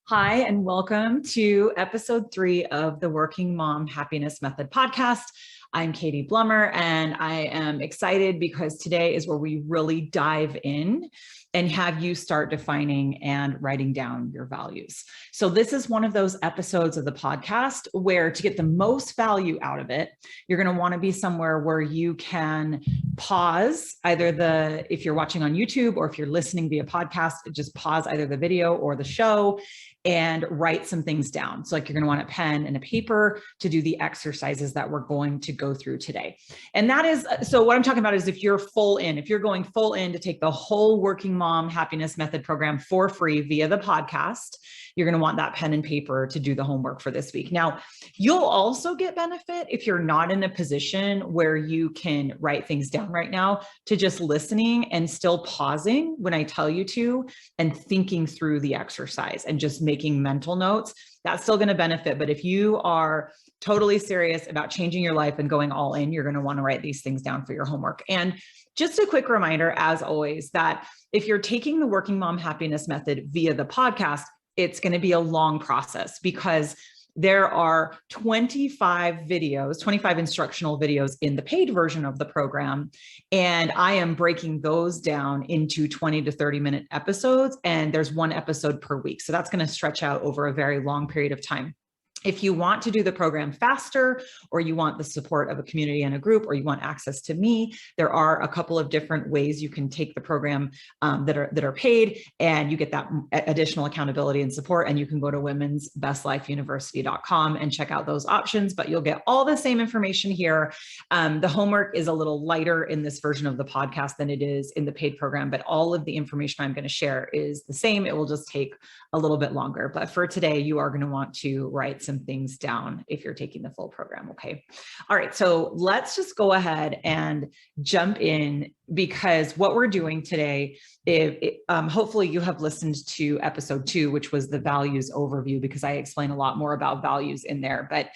Hi, and welcome to episode 3 of the Working Mom Happiness Method podcast. I'm Katie Blummer, and I am excited because today is where we really dive in and have you start defining and writing down your values. So this is one of those episodes of the podcast where, to get the most value out of it, you're going to want to be somewhere where you can pause either if you're watching on YouTube or if you're listening via podcast, just pause either the video or the show and write some things down. So like you're going to want a pen and a paper to do the exercises that we're going to go through today. And that is, so what I'm talking about is if you're going full in to take the whole Working Mom Happiness Method program for free via the podcast, you're going to want that pen and paper to do the homework for this week. Now, you'll also get benefit if you're not in a position where you can write things down right now, to just listening and still pausing when I tell you to and thinking through the exercise and just making mental notes. That's still going to benefit. But if you are totally serious about changing your life and going all in, you're going to want to write these things down for your homework. And just a quick reminder, as always, that if you're taking the Working Mom Happiness Method via the podcast, it's going to be a long process because there are 25 instructional videos in the paid version of the program. And I am breaking those down into 20 to 30 minute episodes. And there's one episode per week. So that's going to stretch out over a very long period of time. If you want to do the program faster, or you want the support of a community and a group, or you want access to me, there are a couple of different ways you can take the program that are paid, and you get that additional accountability and support. And you can go to womensbestlifeuniversity.com and check out those options, but you'll get all the same information here. The homework is a little lighter in this version of the podcast than it is in the paid program, but all of the information I'm going to share is the same. It will just take a little bit longer. But for today, you are going to want to write some things down if you're taking the full program. Okay. All right. So let's just go ahead and jump in, because what we're doing today, hopefully you have listened to episode 2, which was the values overview, because I explain a lot more about values in there. But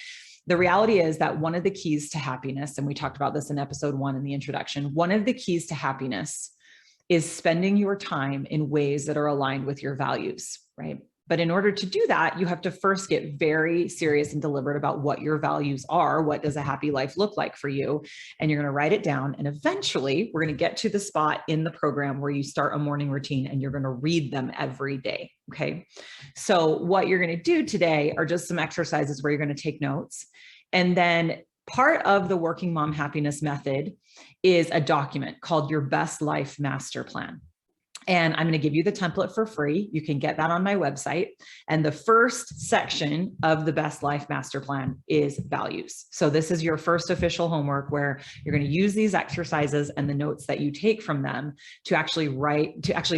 the reality is that one of the keys to happiness, and we talked about this in episode 1 in the introduction, one of the keys to happiness is spending your time in ways that are aligned with your values, right? But in order to do that, you have to first get very serious and deliberate about what your values are. What does a happy life look like for you? And you're going to write it down. And eventually we're going to get to the spot in the program where you start a morning routine and you're going to read them every day. Okay. So what you're going to do today are just some exercises where you're going to take notes. And then part of the Working Mom Happiness Method is a document called your Best Life Master Plan. And I'm going to give you the template for free. You can get that on my website. And the first section of the Best Life Master Plan is values. So this is your first official homework where you're going to use these exercises and the notes that you take from them to actually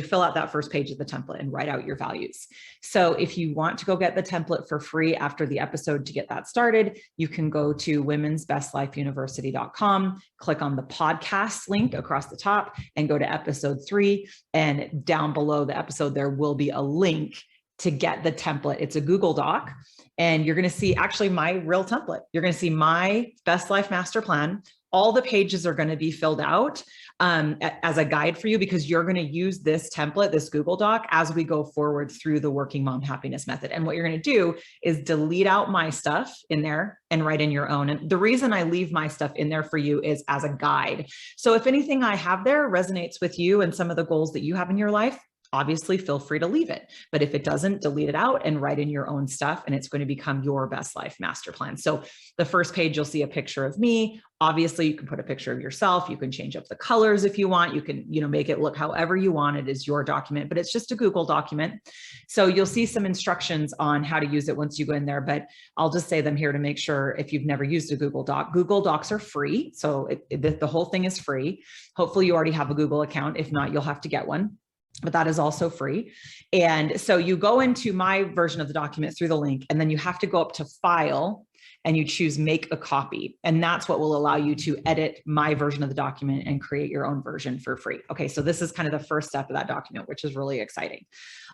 fill out that first page of the template and write out your values. So if you want to go get the template for free after the episode to get that started, you can go to womensbestlifeuniversity.com, click on the podcast link across the top and go to episode 3. And down below the episode, there will be a link to get the template. It's a Google Doc, and you're going to see actually my real template. You're going to see my Best Life Master Plan. All the pages are going to be filled out as a guide for you, because you're going to use this template, this Google Doc, as we go forward through the Working Mom Happiness Method. And what you're going to do is delete out my stuff in there and write in your own. And the reason I leave my stuff in there for you is as a guide. So if anything I have there resonates with you and some of the goals that you have in your life, obviously feel free to leave it. But if it doesn't, delete it out and write in your own stuff, and it's going to become your Best Life Master Plan. So the first page, you'll see a picture of me. Obviously, you can put a picture of yourself. You can change up the colors if you want. You can, make it look however you want. It is your document, but it's just a Google document. So you'll see some instructions on how to use it once you go in there, but I'll just say them here to make sure if you've never used a Google Doc. Google Docs are free. So the whole thing is free. Hopefully you already have a Google account. If not, you'll have to get one, but that is also free. And so you go into my version of the document through the link, and then you have to go up to File and you choose Make a Copy. And that's what will allow you to edit my version of the document and create your own version for free. Okay, so this is kind of the first step of that document, which is really exciting.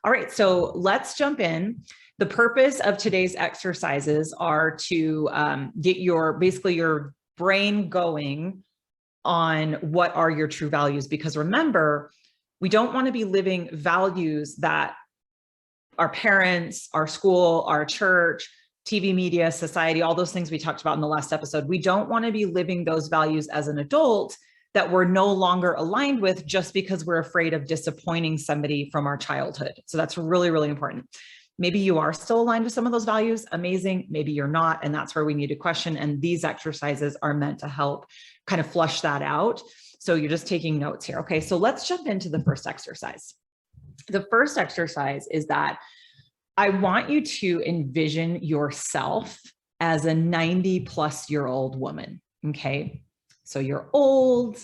All right, so let's jump in. The purpose of today's exercises are to get your brain going on what are your true values, because remember, we don't want to be living values that our parents, our school, our church, TV, media, society, all those things we talked about in the last episode. We don't want to be living those values as an adult that we're no longer aligned with just because we're afraid of disappointing somebody from our childhood. So that's really, really important. Maybe you are still aligned with some of those values. Amazing. Maybe you're not. And that's where we need to question. And these exercises are meant to help kind of flush that out. So you're just taking notes here. Okay, so let's jump into the first exercise. The first exercise is that I want you to envision yourself as a 90-plus-year-old woman. Okay, so you're old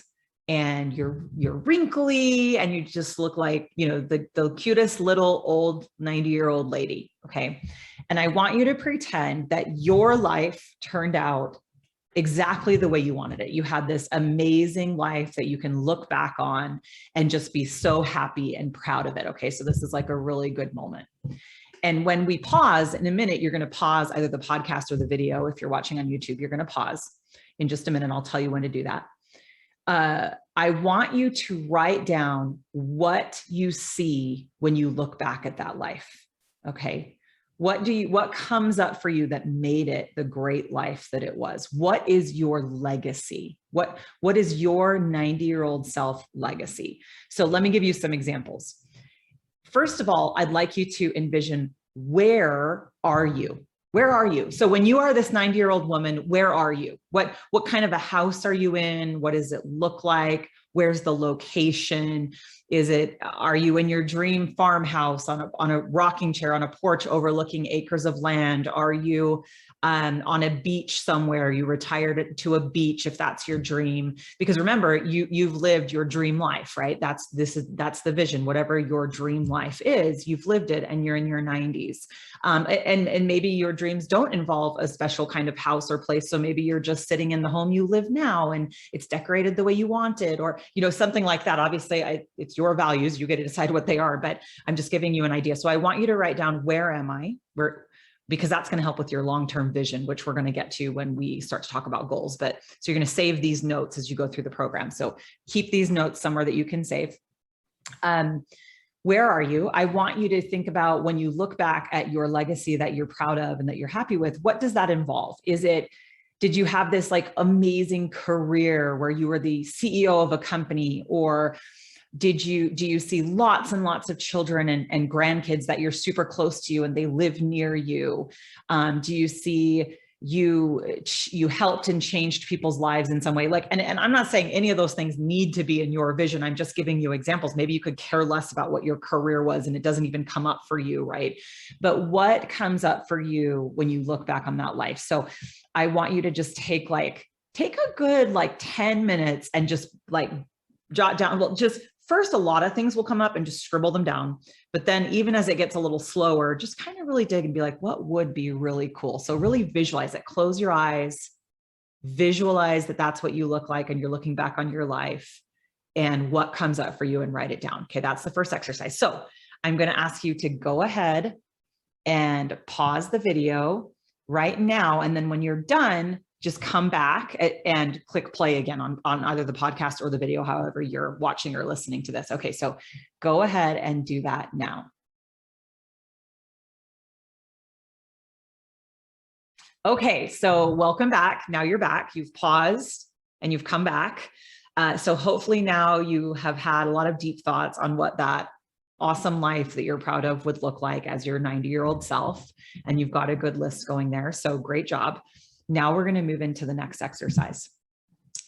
and you're wrinkly and you just look like, you know, the cutest little old 90-year-old lady. Okay, and I want you to pretend that your life turned out exactly the way you wanted it. You had this amazing life that you can look back on and just be so happy and proud of it. Okay, so this is like a really good moment. And when we pause in a minute, you're going to pause either the podcast or the video. If you're watching on YouTube, you're going to pause in just a minute. I'll tell you when to do that. I want you to write down what you see when you look back at that life. Okay. What comes up for you that made it the great life that it was? What is your legacy? What is your 90-year-old self legacy? So let me give you some examples. First of all, I'd like you to envision, where are you? Where are you? So when you are this 90-year-old woman, where are you? What kind of a house are you in? What does it look like? Where's the location? Are you in your dream farmhouse on a rocking chair on a porch overlooking acres of land? Are you on a beach somewhere? You retired to a beach if that's your dream. Because remember, you've lived your dream life, right? That's the vision. Whatever your dream life is, you've lived it, and you're in your 90s. And maybe your dreams don't involve a special kind of house or place. So maybe you're just sitting in the home you live now and it's decorated the way you want it, or, you know, something like that. Obviously, it's your values. You get to decide what they are, but I'm just giving you an idea. So I want you to write down, where am I? Because that's going to help with your long-term vision, which we're going to get to when we start to talk about goals. But so you're going to save these notes as you go through the program. So keep these notes somewhere that you can save. Where are you? I want you to think about, when you look back at your legacy that you're proud of and that you're happy with, what does that involve? Did you have this like amazing career where you were the CEO of a company, or do you see lots and lots of children and grandkids that you're super close to you and they live near you? Do you see you helped and changed people's lives in some way? Like, and I'm not saying any of those things need to be in your vision. I'm just giving you examples. Maybe you could care less about what your career was and it doesn't even come up for you, right? But what comes up for you when you look back on that life? So I want you to just take a good 10 minutes and just jot down, well, just first, a lot of things will come up and just scribble them down. But then even as it gets a little slower, just kind of really dig and be like, what would be really cool? So really visualize it. Close your eyes, visualize that that's what you look like and you're looking back on your life and what comes up for you, and write it down. Okay, that's the first exercise. So I'm going to ask you to go ahead and pause the video right now. And then when you're done, just come back and click play again on either the podcast or the video, however you're watching or listening to this. Okay, so go ahead and do that now. Okay, so welcome back. Now you're back. You've paused and you've come back. So hopefully now you have had a lot of deep thoughts on what that awesome life that you're proud of would look like as your 90-year-old self. And you've got a good list going there. So great job. Now we're going to move into the next exercise.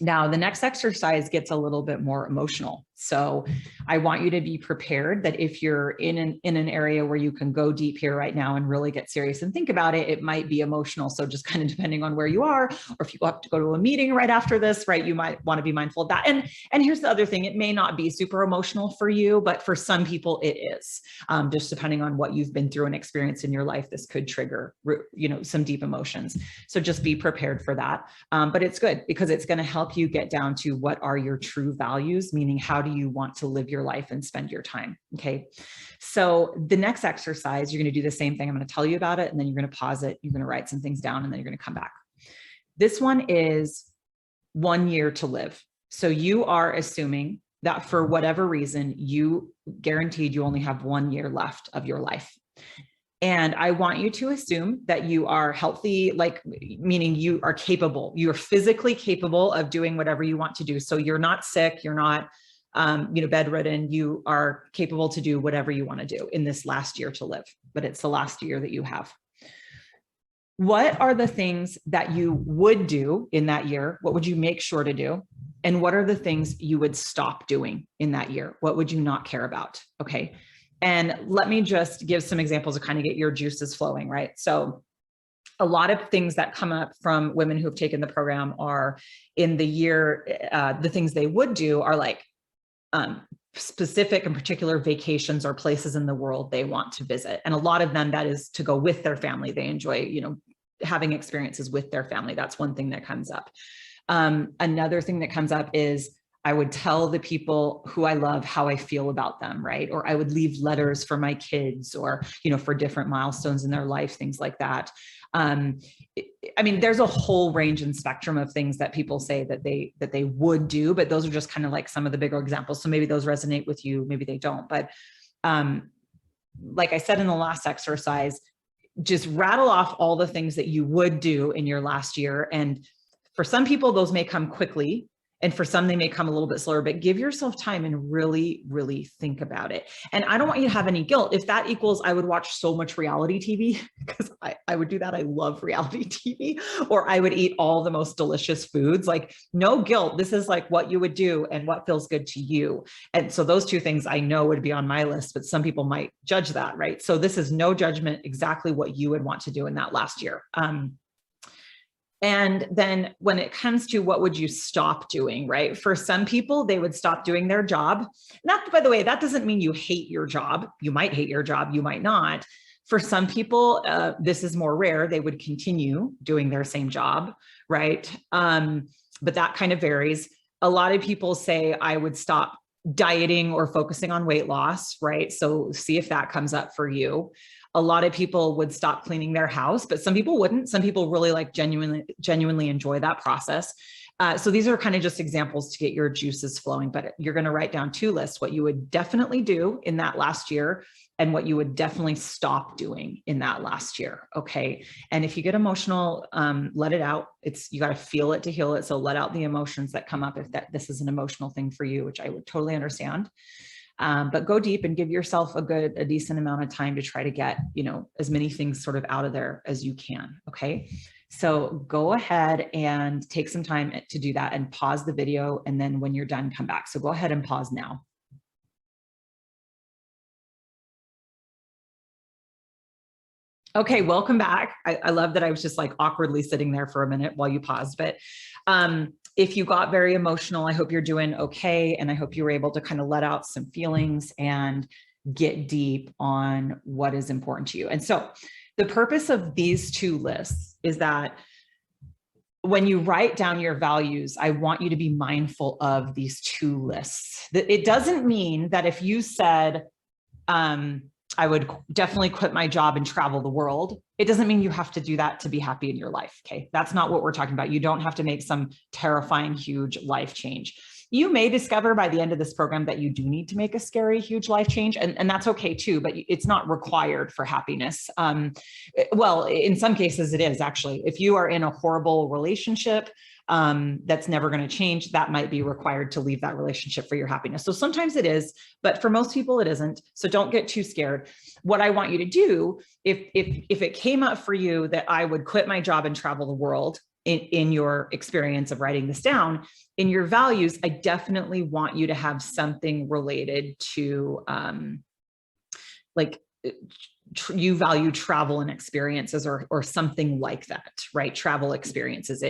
Now, the next exercise gets a little bit more emotional. So I want you to be prepared that if you're in an area where you can go deep here right now and really get serious and think about it, it might be emotional. So just kind of depending on where you are, or if you have to go to a meeting right after this, right, you might want to be mindful of that. And here's the other thing, it may not be super emotional for you, but for some people it is. Just depending on what you've been through and experienced in your life, this could trigger, some deep emotions. So just be prepared for that. But it's good because it's going to help you get down to what are your true values, meaning how do you want to live your life and spend your time? Okay. So the next exercise, you're going to do the same thing. I'm going to tell you about it and then you're going to pause it. You're going to write some things down and then you're going to come back. This one is 1 year to live. So you are assuming that for whatever reason, you guaranteed you only have 1 year left of your life. And I want you to assume that you are healthy, like meaning you are capable, you're physically capable of doing whatever you want to do. So you're not sick, you're not, bedridden, you are capable to do whatever you want to do in this last year to live, but it's the last year that you have. What are the things that you would do in that year? What would you make sure to do? And what are the things you would stop doing in that year? What would you not care about? Okay. And let me just give some examples to kind of get your juices flowing, right? So a lot of things that come up from women who have taken the program are in the year, the things they would do are like specific and particular vacations or places in the world they want to visit. And a lot of them, that is to go with their family. They enjoy, having experiences with their family. That's one thing that comes up. Another thing that comes up is I would tell the people who I love how I feel about them, right? Or I would leave letters for my kids or, for different milestones in their life, things like that. There's a whole range and spectrum of things that people say that they would do, but those are just kind of like some of the bigger examples. So maybe those resonate with you, maybe they don't. But like I said in the last exercise, just rattle off all the things that you would do in your last year. And for some people, those may come quickly. And for some, they may come a little bit slower, but give yourself time and really, really think about it. And I don't want you to have any guilt. If that equals, I would watch so much reality TV because I would do that. I love reality TV, or I would eat all the most delicious foods, like no guilt. This is like what you would do and what feels good to you. And so those two things I know would be on my list, but some people might judge that, right? So this is no judgment, exactly what you would want to do in that last year. And then when it comes to what would you stop doing, right? For some people, they would stop doing their job. Not, by the way, that doesn't mean you hate your job. You might hate your job, you might not. For some people, this is more rare. They would continue doing their same job, right? But that kind of varies. A lot of people say I would stop dieting or focusing on weight loss, right? So see if that comes up for you. A lot of people would stop cleaning their house, but some people wouldn't. Some people really like genuinely enjoy that process. So these are kind of just examples to get your juices flowing, but you're going to write down two lists, what you would definitely do in that last year and what you would definitely stop doing in that last year. Okay. And if you get emotional, let it out. You got to feel it to heal it. So let out the emotions that come up if this is an emotional thing for you, which I would totally understand. But go deep and give yourself a decent amount of time to try to get, as many things sort of out of there as you can. Okay. So go ahead and take some time to do that and pause the video. And then when you're done, come back. So go ahead and pause now. Okay, welcome back. I love that I was just like awkwardly sitting there for a minute while you paused, but if you got very emotional, I hope you're doing okay. And I hope you were able to kind of let out some feelings and get deep on what is important to you. And so the purpose of these two lists is that when you write down your values, I want you to be mindful of these two lists. It doesn't mean that if you said, I would definitely quit my job and travel the world. It doesn't mean you have to do that to be happy in your life. Okay. That's not what we're talking about. You don't have to make some terrifying, huge life change. You may discover by the end of this program that you do need to make a scary, huge life change. And that's okay too, but it's not required for happiness. Well, in some cases it is actually. If you are in a horrible relationship, that's never going to change, that might be required to leave that relationship for your happiness. So sometimes it is, but for most people it isn't. So don't get too scared. What I want you to do, if it came up for you that I would quit my job and travel the world in your experience of writing this down, in your values, I definitely want you to have something related to you value travel and experiences or something like that, right? Travel experiences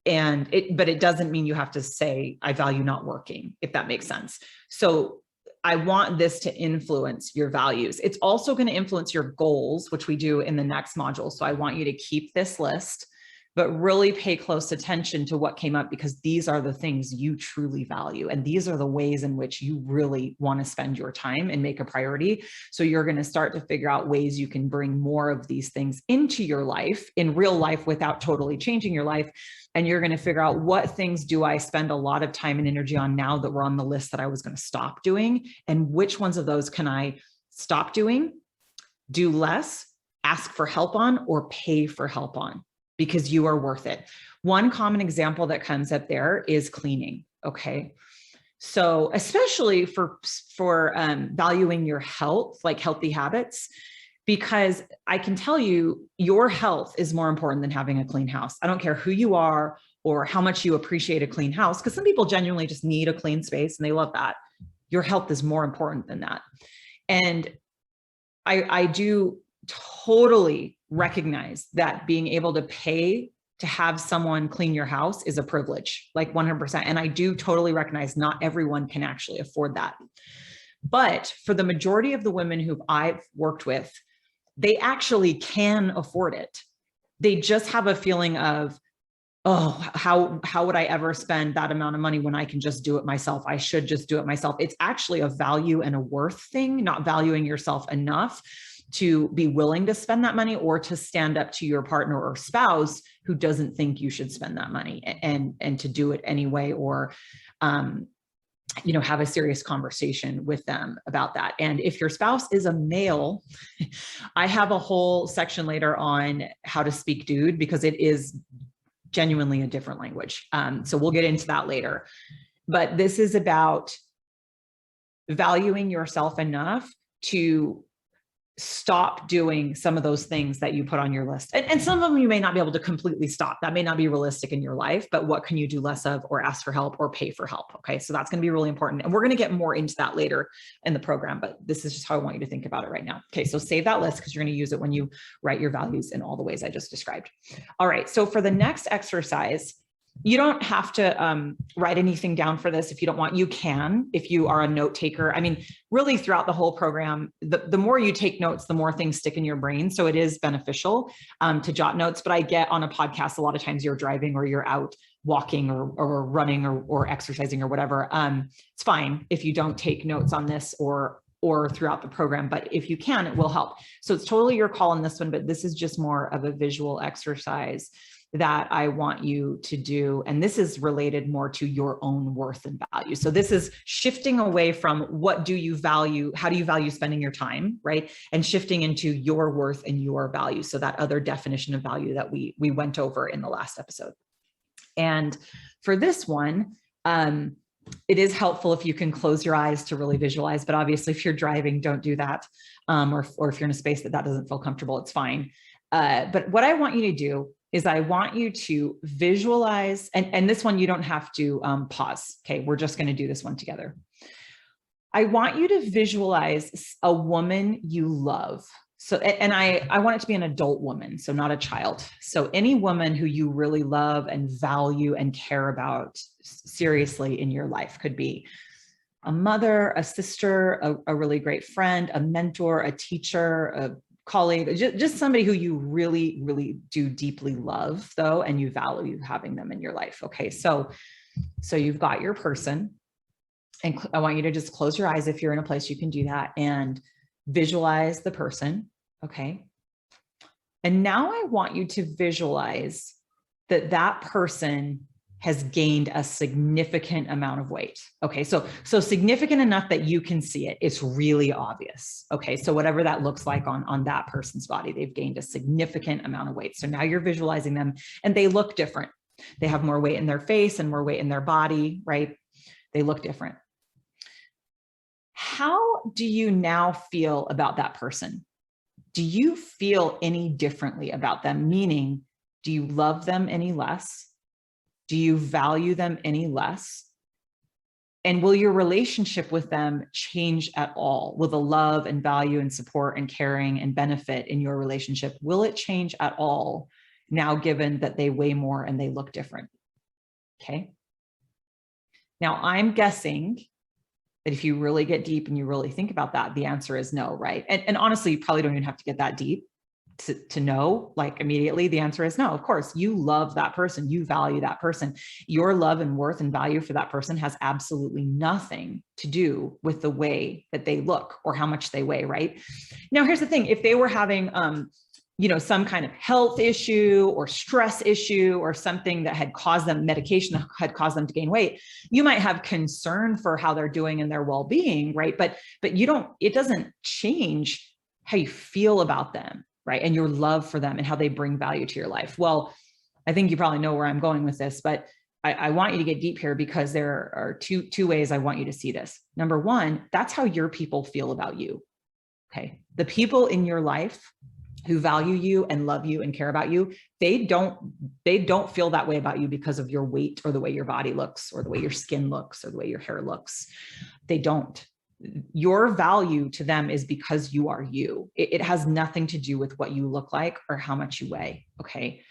but it doesn't mean you have to say, I value not working, if that makes sense. So I want this to influence your values. It's also going to influence your goals, which we do in the next module. So I want you to keep this list, but really pay close attention to what came up, because these are the things you truly value. And these are the ways in which you really want to spend your time and make a priority. So you're going to start to figure out ways you can bring more of these things into your life in real life without totally changing your life. And you're going to figure out, what things do I spend a lot of time and energy on now that were on the list that I was going to stop doing? And which ones of those can I stop doing do less, ask for help on, or pay for help on, because you are worth it. One common example that comes up there is cleaning. Okay. So especially for valuing your health, like healthy habits, because I can tell you your health is more important than having a clean house. I don't care who you are or how much you appreciate a clean house, because some people genuinely just need a clean space and they love that. Your health is more important than that. And I do totally recognize that being able to pay to have someone clean your house is a privilege, like 100%. And I do totally recognize not everyone can actually afford that. But for the majority of the women who I've worked with, they actually can afford it. They just have a feeling of, oh, how would I ever spend that amount of money when I can just do it myself? I should just do it myself. It's actually a value and a worth thing, not valuing yourself enough to be willing to spend that money or to stand up to your partner or spouse who doesn't think you should spend that money and to do it anyway, or, have a serious conversation with them about that. And if your spouse is a male, I have a whole section later on how to speak dude, because it is genuinely a different language. So we'll get into that later. But this is about valuing yourself enough to stop doing some of those things that you put on your list. And some of them you may not be able to completely stop. That may not be realistic in your life, but what can you do less of, or ask for help, or pay for help? Okay. So that's going to be really important. And we're going to get more into that later in the program, but this is just how I want you to think about it right now. Okay. So save that list, because you're going to use it when you write your values in all the ways I just described. All right. So for the next exercise, you don't have to write anything down for this if you don't want. You can, if you are a note taker. I mean, really throughout the whole program, the more you take notes, the more things stick in your brain. So it is beneficial to jot notes. But I get on a podcast, a lot of times you're driving or you're out walking or running or exercising or whatever. It's fine if you don't take notes on this or throughout the program, but if you can, it will help. So it's totally your call on this one, but this is just more of a visual exercise that I want you to do. And this is related more to your own worth and value. So this is shifting away from what do you value, how do you value spending your time, right? And shifting into your worth and your value. So that other definition of value that we went over in the last episode. And for this one, it is helpful if you can close your eyes to really visualize, but obviously if you're driving, don't do that. Or if you're in a space that doesn't feel comfortable, it's fine. But what I want you to do is I want you to visualize, and this one you don't have to pause. Okay, we're just going to do this one together. I want you to visualize a woman you love. So, and I want it to be an adult woman, so not a child. So any woman who you really love and value and care about seriously in your life. Could be a mother, a sister, a really great friend, a mentor, a teacher, a colleague, just somebody who you really, really do deeply love though, and you value having them in your life. Okay. So you've got your person, and I want you to just close your eyes if you're in a place you can do that, and visualize the person. Okay. And now I want you to visualize that person has gained a significant amount of weight. Okay, so significant enough that you can see it. It's really obvious. Okay, so whatever that looks like on that person's body, they've gained a significant amount of weight. So now you're visualizing them and they look different. They have more weight in their face and more weight in their body, right? They look different. How do you now feel about that person? Do you feel any differently about them? Meaning, do you love them any less? Do you value them any less? And will your relationship with them change at all? Will the love and value and support and caring and benefit in your relationship, will it change at all now, given that they weigh more and they look different? Okay. Now I'm guessing that if you really get deep and you really think about that, the answer is no, right? And honestly, you probably don't even have to get that deep to know, like immediately, the answer is no. Of course, you love that person, you value that person. Your love and worth and value for that person has absolutely nothing to do with the way that they look or how much they weigh, right? Now, here's the thing. If they were having, some kind of health issue or stress issue or something that had caused them, medication that had caused them to gain weight, you might have concern for how they're doing and their well-being, right? But it doesn't change how you feel about them, right? And your love for them and how they bring value to your life. Well, I think you probably know where I'm going with this, but I want you to get deep here because there are two ways I want you to see this. Number one, that's how your people feel about you. Okay. The people in your life who value you and love you and care about you, they don't feel that way about you because of your weight or the way your body looks or the way your skin looks or the way your hair looks. They don't. Your value to them is because you are you. It has nothing to do with what you look like or how much you weigh. Okay.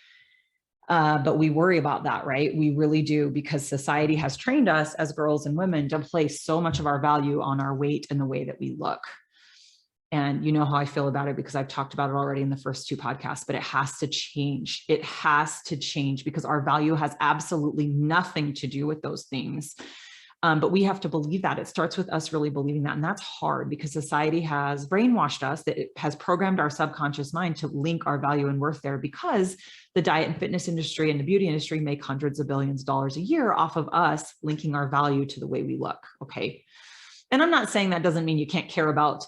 But we worry about that, right? We really do, because society has trained us as girls and women to place so much of our value on our weight and the way that we look. And you know how I feel about it because I've talked about it already in the first 2 podcasts, but it has to change. It has to change because our value has absolutely nothing to do with those things. But we have to believe that. It starts with us really believing that. And that's hard because society has brainwashed us, that it has programmed our subconscious mind to link our value and worth there, because the diet and fitness industry and the beauty industry make hundreds of billions of dollars a year off of us linking our value to the way we look. Okay. And I'm not saying that doesn't mean you can't care about,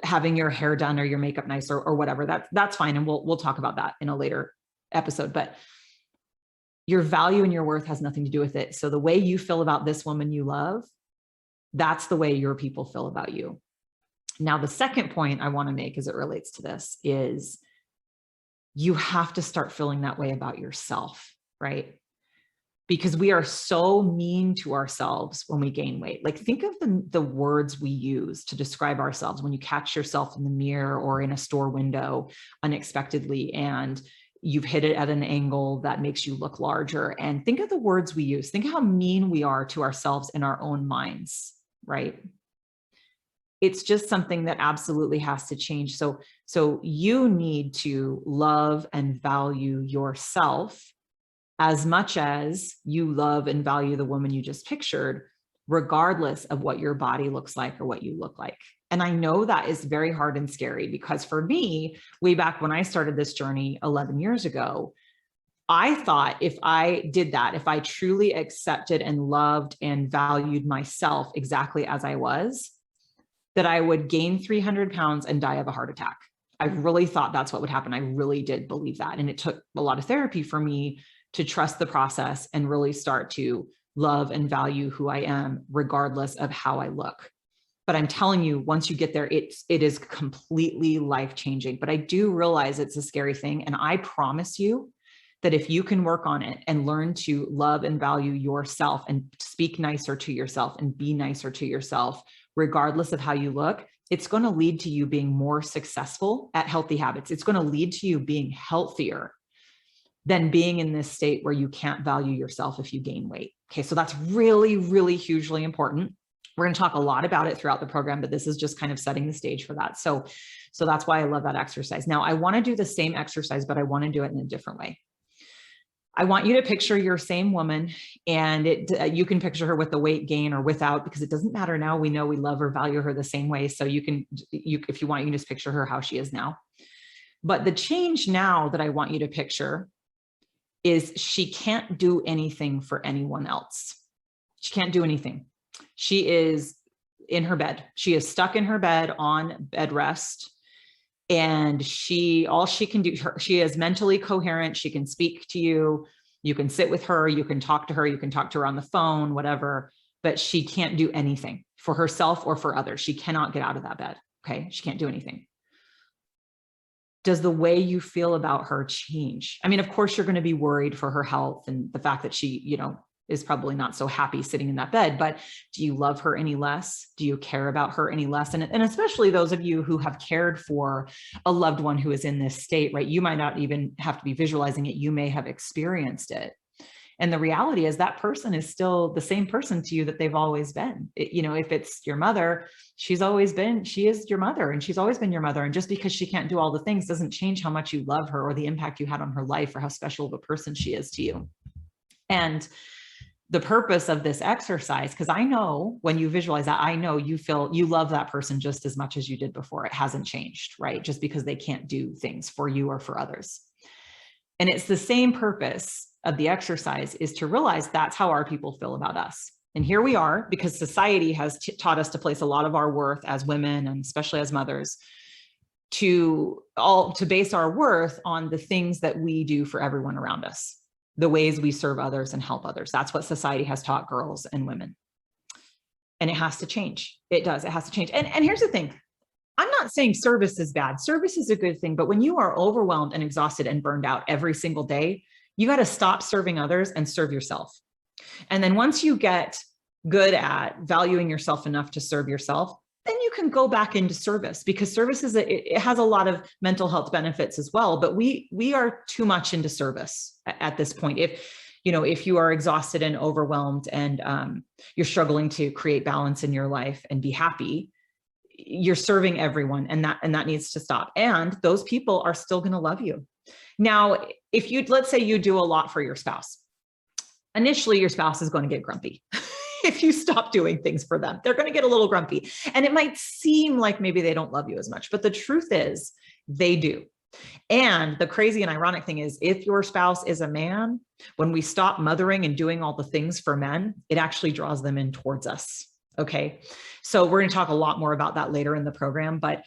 having your hair done or your makeup nice or whatever. That's fine. And we'll talk about that in a later episode, but your value and your worth has nothing to do with it. So the way you feel about this woman you love, that's the way your people feel about you. Now, the second point I want to make as it relates to this is you have to start feeling that way about yourself, right? Because we are so mean to ourselves when we gain weight. Like, think of the words we use to describe ourselves when you catch yourself in the mirror or in a store window unexpectedly, and you've hit it at an angle that makes you look larger. And think of the words we use. Think how mean we are to ourselves in our own minds, right? It's just something that absolutely has to change. So you need to love and value yourself as much as you love and value the woman you just pictured, regardless of what your body looks like or what you look like. And I know that is very hard and scary, because for me, way back when I started this journey 11 years ago, I thought if I did that, if I truly accepted and loved and valued myself exactly as I was, that I would gain 300 pounds and die of a heart attack. I really thought that's what would happen. I really did believe that. And it took a lot of therapy for me to trust the process and really start to love and value who I am, regardless of how I look. But I'm telling you, once you get there, it is completely life-changing. But I do realize it's a scary thing. And I promise you that if you can work on it and learn to love and value yourself and speak nicer to yourself and be nicer to yourself, regardless of how you look, it's going to lead to you being more successful at healthy habits. It's going to lead to you being healthier than being in this state where you can't value yourself if you gain weight. Okay, so that's really, really hugely important. We're going to talk a lot about it throughout the program, but this is just kind of setting the stage for that. So that's why I love that exercise. Now, I want to do the same exercise, but I want to do it in a different way. I want you to picture your same woman, and you can picture her with the weight gain or without, because it doesn't matter now. We know we love or value her the same way. So if you want, you can just picture her how she is now. But the change now that I want you to picture is she can't do anything for anyone else. She can't do anything. She is in her bed. She is stuck in her bed on bed rest. And all she can do, she is mentally coherent. She can speak to you. You can sit with her. You can talk to her. You can talk to her on the phone, whatever, but she can't do anything for herself or for others. She cannot get out of that bed. Okay. She can't do anything. Does the way you feel about her change? I mean, of course, you're going to be worried for her health and the fact that she, is probably not so happy sitting in that bed, but do you love her any less? Do you care about her any less? And especially those of you who have cared for a loved one who is in this state, right? You might not even have to be visualizing it. You may have experienced it. And the reality is that person is still the same person to you that they've always been. If it's your mother, she is your mother, and she's always been your mother. And just because she can't do all the things doesn't change how much you love her or the impact you had on her life or how special of a person she is to you. And the purpose of this exercise, because I know when you visualize that, I know you feel you love that person just as much as you did before. It hasn't changed, right? Just because they can't do things for you or for others. And it's the same purpose of the exercise, is to realize that's how our people feel about us. And here we are, because society has taught us to place a lot of our worth as women, and especially as mothers, to base our worth on the things that we do for everyone around us, the ways we serve others and help others. That's what society has taught girls and women. And it has to change. It does. It has to change. And here's the thing. I'm not saying service is bad. Service is a good thing. But when you are overwhelmed and exhausted and burned out every single day, you got to stop serving others and serve yourself. And then once you get good at valuing yourself enough to serve yourself, then you can go back into service, because service it has a lot of mental health benefits as well. But we are too much into service at this point. If you are exhausted and overwhelmed and you're struggling to create balance in your life and be happy, you're serving everyone, and that needs to stop. And those people are still going to love you. Now, let's say you do a lot for your spouse. Initially, your spouse is going to get grumpy. If you stop doing things for them, they're going to get a little grumpy. And it might seem like maybe they don't love you as much, but the truth is they do. And the crazy and ironic thing is, if your spouse is a man, when we stop mothering and doing all the things for men, it actually draws them in towards us. Okay. So we're going to talk a lot more about that later in the program, but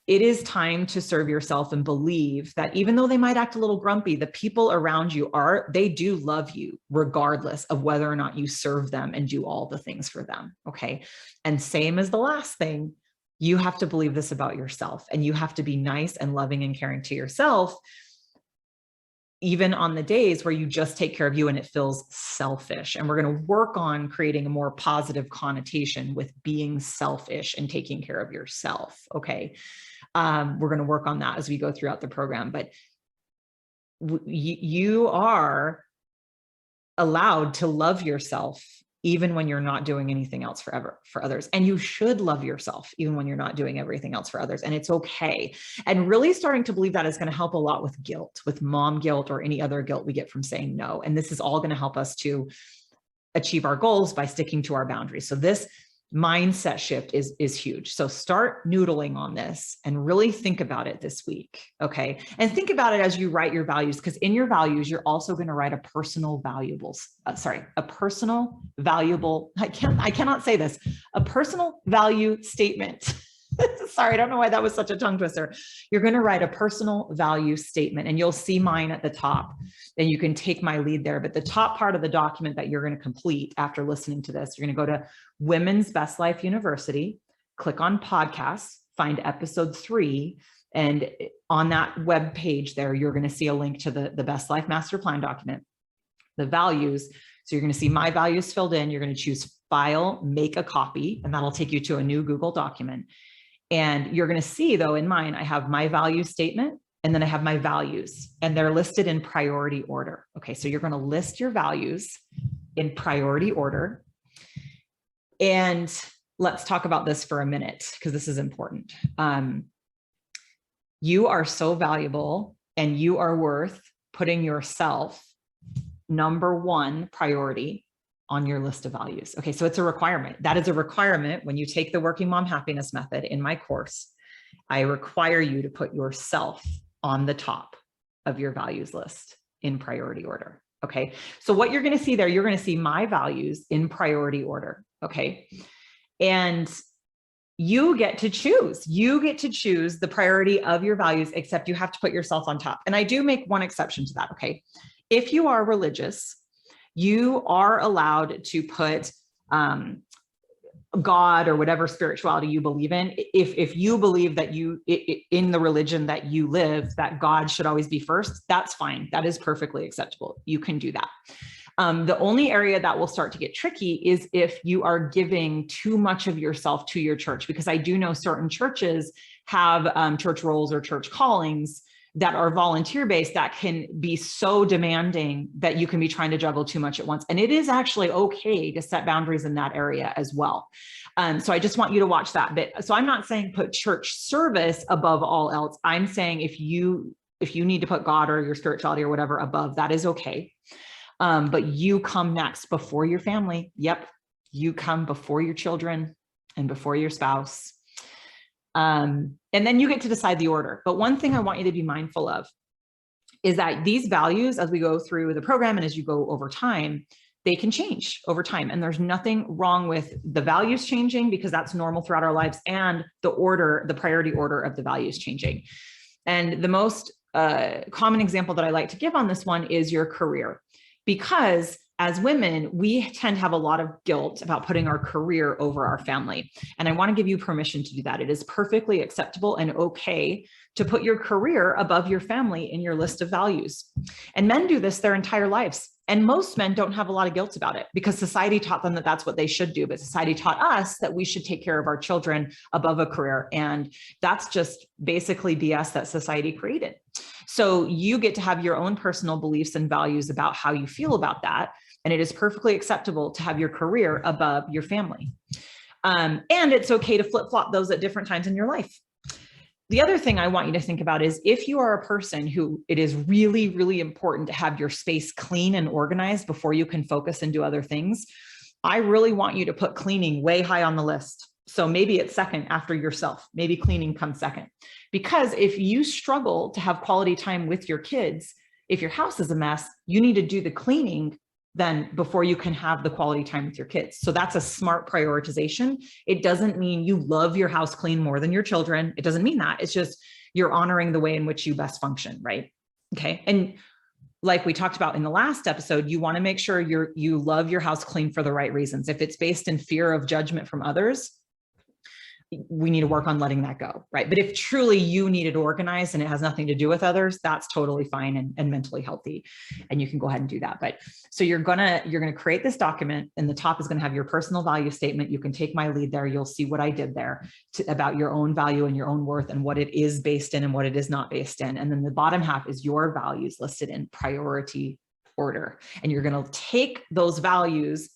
it is time to serve yourself and believe that even though they might act a little grumpy, the people around you they do love you regardless of whether or not you serve them and do all the things for them. Okay. And same as the last thing, you have to believe this about yourself, and you have to be nice and loving and caring to yourself, even on the days where you just take care of you and it feels selfish. And we're going to work on creating a more positive connotation with being selfish and taking care of yourself. Okay. We're going to work on that as we go throughout the program, but you are allowed to love yourself even when you're not doing anything else for others. And you should love yourself even when you're not doing everything else for others. And it's okay. And really starting to believe that is going to help a lot with guilt, with mom guilt, or any other guilt we get from saying no. And this is all going to help us to achieve our goals by sticking to our boundaries. So this mindset shift is huge. So start noodling on this and really think about it this week. Okay. And think about it as you write your values, because in your values, you're also going to write a personal valuable, I cannot say this, a personal value statement. Sorry, I don't know why that was such a tongue twister. You're going to write a personal value statement, and you'll see mine at the top, and you can take my lead there. But the top part of the document that you're going to complete after listening to this, you're going to go to Women's Best Life University, click on podcasts, find episode 3. And on that web page there, you're going to see a link to the Best Life Master Plan document, the values. So you're going to see my values filled in. You're going to choose File, Make a Copy, and that'll take you to a new Google document. And you're going to see, though, in mine, I have my value statement, and then I have my values, and they're listed in priority order. Okay, so you're going to list your values in priority order. And let's talk about this for a minute, because this is important. You are so valuable, and you are worth putting yourself #1 priority on your list of values. Okay, so it's a requirement. That is a requirement when you take the Working Mom Happiness Method in my course. I require you to put yourself on the top of your values list in priority order. Okay, so what you're going to see there, you're going to see my values in priority order. Okay, and you get to choose. You get to choose the priority of your values, except you have to put yourself on top. And I do make one exception to that. Okay, if you are religious, you are allowed to put God or whatever spirituality you believe in. If you believe that in the religion that you live, that God should always be first, that's fine. That is perfectly acceptable. You can do that. The only area that will start to get tricky is if you are giving too much of yourself to your church, because I do know certain churches have church roles or church callings that are volunteer-based that can be so demanding that you can be trying to juggle too much at once. And it is actually okay to set boundaries in that area as well. So I just want you to watch that bit. So I'm not saying put church service above all else. I'm saying if you need to put God or your spirituality or whatever above, that is okay. But you come next before your family. Yep. You come before your children and before your spouse. And then you get to decide the order. But one thing I want you to be mindful of is that these values, as we go through the program and as you go over time, they can change over time. And there's nothing wrong with the values changing, because that's normal throughout our lives, and the priority order of the values changing. And the most common example that I like to give on this one is your career, because as women, we tend to have a lot of guilt about putting our career over our family. And I want to give you permission to do that. It is perfectly acceptable and okay to put your career above your family in your list of values. And men do this their entire lives. And most men don't have a lot of guilt about it, because society taught them that that's what they should do. But society taught us that we should take care of our children above a career. And that's just basically BS that society created. So you get to have your own personal beliefs and values about how you feel about that. And it is perfectly acceptable to have your career above your family. And it's okay to flip-flop those at different times in your life. The other thing I want you to think about is, if you are a person who it is really, really important to have your space clean and organized before you can focus and do other things, I really want you to put cleaning way high on the list. So maybe it's second after yourself. Maybe cleaning comes second. Because if you struggle to have quality time with your kids, if your house is a mess, you need to do the cleaning then before you can have the quality time with your kids. So that's a smart prioritization. It doesn't mean you love your house clean more than your children. It doesn't mean that. It's just you're honoring the way in which you best function, right? Okay. And like we talked about in the last episode, you want to make sure you love your house clean for the right reasons. If it's based in fear of judgment from others, we need to work on letting that go, right? But if truly you need it organized and it has nothing to do with others, that's totally fine and mentally healthy, and you can go ahead and do that. But so you're gonna create this document, and the top is gonna have your personal value statement. You can take my lead there. You'll see what I did there about your own value and your own worth, and what it is based in and what it is not based in. And then the bottom half is your values listed in priority order. And you're gonna take those values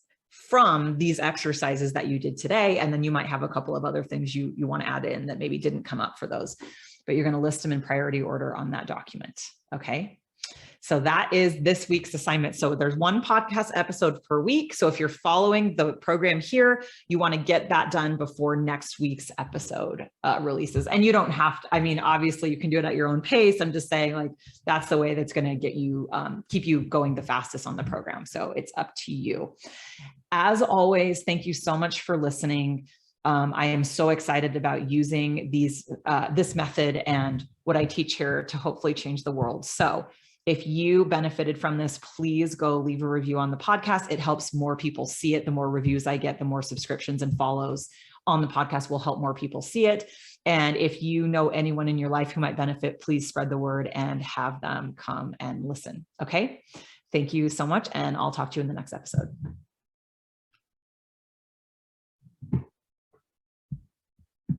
from these exercises that you did today. And then you might have a couple of other things you want to add in that maybe didn't come up for those, but you're going to list them in priority order on that document. Okay. So that is this week's assignment. So there's one podcast episode per week. So if you're following the program here, you want to get that done before next week's episode releases. And you don't have to, I mean, obviously you can do it at your own pace. I'm just saying, like, that's the way that's going to get you, keep you going the fastest on the program. So it's up to you. As always, thank you so much for listening. I am so excited about using this method and what I teach here to hopefully change the world. So if you benefited from this, please go leave a review on the podcast. It helps more people see it. The more reviews I get, the more subscriptions and follows on the podcast will help more people see it. And if you know anyone in your life who might benefit, please spread the word and have them come and listen. Okay. Thank you so much. And I'll talk to you in the next episode.